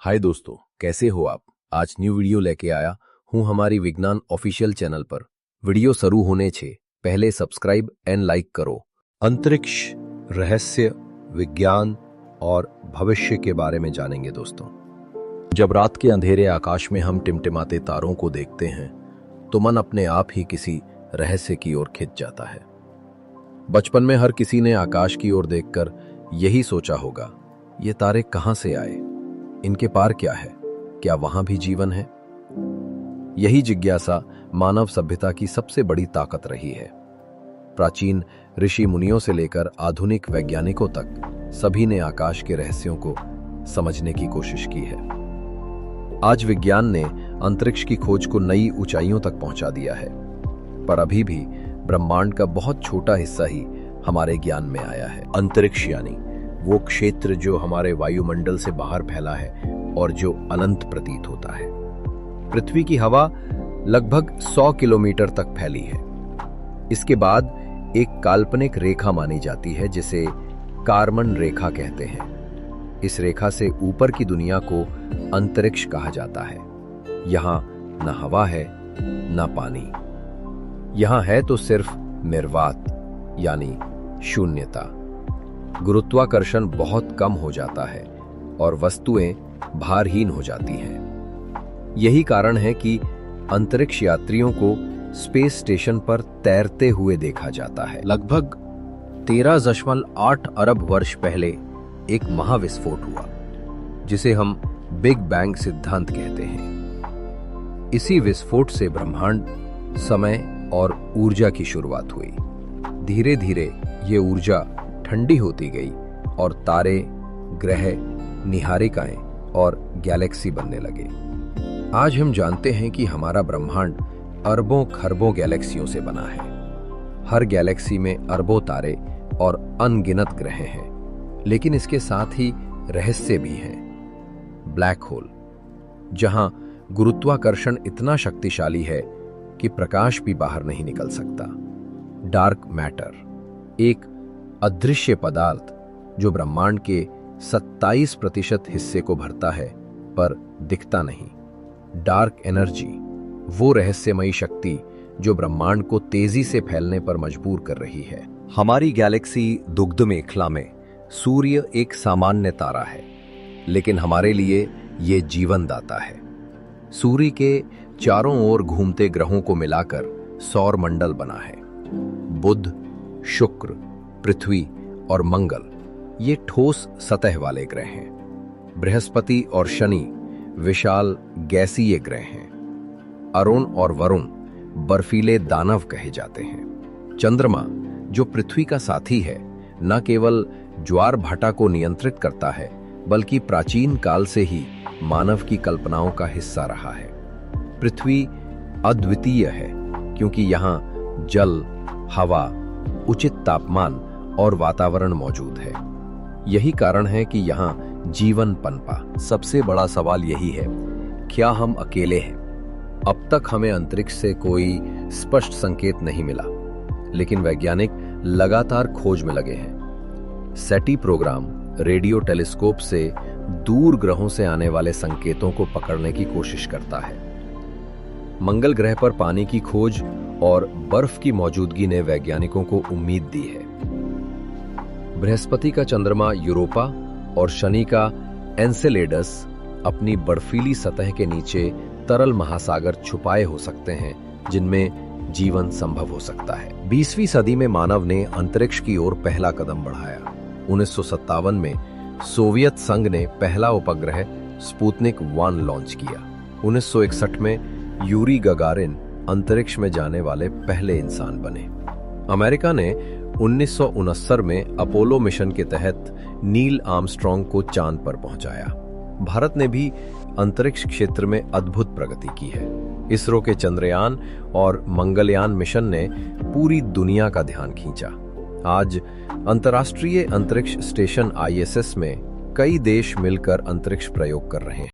हाय दोस्तों, कैसे हो आप। आज न्यू वीडियो लेके आया हूं हमारी विज्ञान ऑफिशियल चैनल पर। वीडियो शुरू होने छे पहले सब्सक्राइब एंड लाइक करो। अंतरिक्ष, रहस्य, विज्ञान और भविष्य के बारे में जानेंगे दोस्तों। जब रात के अंधेरे आकाश में हम टिमटिमाते तारों को देखते हैं तो मन अपने आप ही किसी रहस्य की ओर खिंच जाता है। बचपन में हर किसी ने आकाश की ओर देखकर यही सोचा होगा, ये तारे कहां से आए, इनके पार क्या है, क्या वहां भी जीवन है। यही जिज्ञासा मानव सभ्यता की सबसे बड़ी ताकत रही है। प्राचीन ऋषि मुनियों से लेकर आधुनिक वैज्ञानिकों तक सभी ने आकाश के रहस्यों को समझने की कोशिश की है। आज विज्ञान ने अंतरिक्ष की खोज को नई ऊंचाइयों तक पहुंचा दिया है, पर अभी भी ब्रह्मांड का बहुत छोटा हिस्सा ही हमारे ज्ञान में आया है। अंतरिक्ष यानी वो क्षेत्र जो हमारे वायुमंडल से बाहर फैला है और जो अनंत प्रतीत होता है। पृथ्वी की हवा लगभग 100 किलोमीटर तक फैली है। इसके बाद एक काल्पनिक रेखा मानी जाती है जिसे कारमन रेखा कहते हैं। इस रेखा से ऊपर की दुनिया को अंतरिक्ष कहा जाता है। यहां न हवा है न पानी, यहां है तो सिर्फ निर्वात यानी शून्यता। गुरुत्वाकर्षण बहुत कम हो जाता है और वस्तुएं भारहीन हो जाती हैं। यही कारण है कि अंतरिक्ष यात्रियों को स्पेस स्टेशन पर तैरते हुए देखा जाता है। लगभग 13.8 अरब वर्ष पहले एक महाविस्फोट हुआ जिसे हम बिग बैंग सिद्धांत कहते हैं। इसी विस्फोट से ब्रह्मांड, समय और ऊर्जा की शुरुआत हुई। धीरे धीरे ये ऊर्जा ठंडी होती गई और तारे, ग्रह, निहारिकाएं और गैलेक्सी बनने लगे। आज हम जानते हैं कि हमारा ब्रह्मांड अरबों खरबों गैलेक्सियों से बना है। हर गैलेक्सी में अरबों तारे और अनगिनत ग्रह हैं, लेकिन इसके साथ ही रहस्य भी हैं। ब्लैक होल, जहां गुरुत्वाकर्षण इतना शक्तिशाली है कि प्रकाश भी बाहर नहीं निकल सकता। डार्क मैटर, एक अदृश्य पदार्थ जो ब्रह्मांड के 27% हिस्से को भरता है पर दिखता नहीं। डार्क एनर्जी, वो रहस्यमयी शक्ति जो ब्रह्मांड को तेजी से फैलने पर मजबूर कर रही है। हमारी गैलेक्सी दुग्ध मेखला में सूर्य एक सामान्य तारा है, लेकिन हमारे लिए ये जीवनदाता है। सूर्य के चारों ओर घूमते ग्रहों को मिलाकर सौर मंडल बना है। बुध, शुक्र, पृथ्वी और मंगल ये ठोस सतह वाले ग्रह हैं। बृहस्पति और शनि विशाल गैसीय ग्रह हैं। अरुण और वरुण बर्फीले दानव कहे जाते हैं। चंद्रमा, जो पृथ्वी का साथी है, न केवल ज्वार भाटा को नियंत्रित करता है बल्कि प्राचीन काल से ही मानव की कल्पनाओं का हिस्सा रहा है। पृथ्वी अद्वितीय है क्योंकि यहाँ जल, हवा, उचित तापमान और वातावरण मौजूद है। यही कारण है कि यहाँ जीवन पनपा। सबसे बड़ा सवाल यही है, क्या हम अकेले हैं? अब तक हमें अंतरिक्ष से कोई स्पष्ट संकेत नहीं मिला, लेकिन वैज्ञानिक लगातार खोज में लगे हैं। सेटी प्रोग्राम रेडियो टेलीस्कोप से दूर ग्रहों से आने वाले संकेतों को पकड़ने की कोशिश करता है। मंगल ग्रह पर पानी की खोज और बर्फ की मौजूदगी ने वैज्ञानिकों को उम्मीद दी है। बृहस्पति का चंद्रमा यूरोपा और शनि का एन्सेलेडस अपनी बर्फीली सतह के नीचे तरल महासागर छुपाए हो सकते हैं जिनमें जीवन संभव हो सकता है। 20वीं सदी में मानव ने अंतरिक्ष की ओर पहला कदम बढ़ाया। 1957 में सोवियत संघ ने पहला उपग्रह स्पुतनिक 1 लॉन्च किया। 1961 में यूरी गगारिन अंतरिक्ष में जाने वाले पहले इंसान बने। अमेरिका ने 1969 में अपोलो मिशन के तहत नील आर्मस्ट्रॉन्ग को चांद पर पहुंचाया। भारत ने भी अंतरिक्ष क्षेत्र में अद्भुत प्रगति की है। इसरो के चंद्रयान और मंगलयान मिशन ने पूरी दुनिया का ध्यान खींचा। आज अंतर्राष्ट्रीय अंतरिक्ष स्टेशन ISS में कई देश मिलकर अंतरिक्ष प्रयोग कर रहे हैं।